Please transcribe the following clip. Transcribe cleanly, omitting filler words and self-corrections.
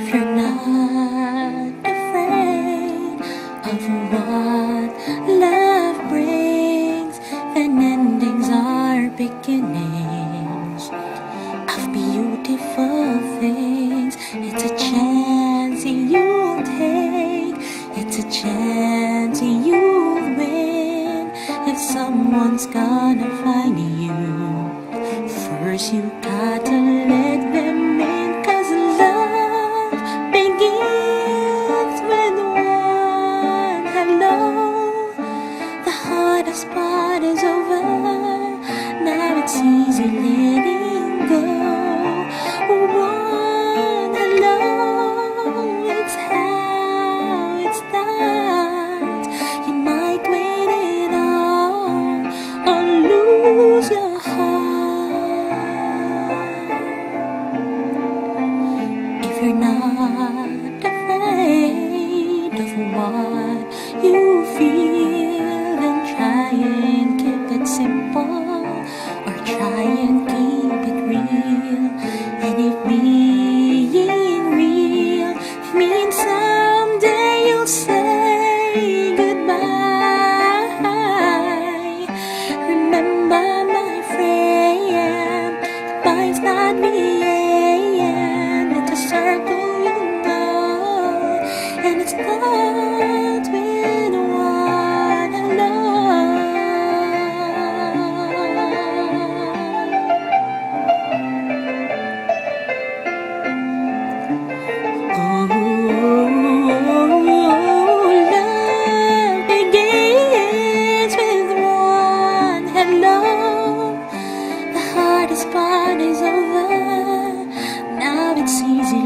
If you're not afraid of what love brings, then endings are beginnings of beautiful things. It's a chance you'll take, it's a chance you'll win. If someone's gonna find you, first you gotta let them in. 'Cause love begins with one hello. The hardest part is over, now it's easy letting go. One hello, it's how it starts. You might wait it all or lose your heart. If you're not afraid of what you feel, then try and keep it simple, or try and keep it real. And if being real means someday you'll say goodbye, remember my friend, goodbye's not the end. It's a circle, you know, and it starts with one hello. Oh, love begins with one hello. The hardest part is over, now it's easy.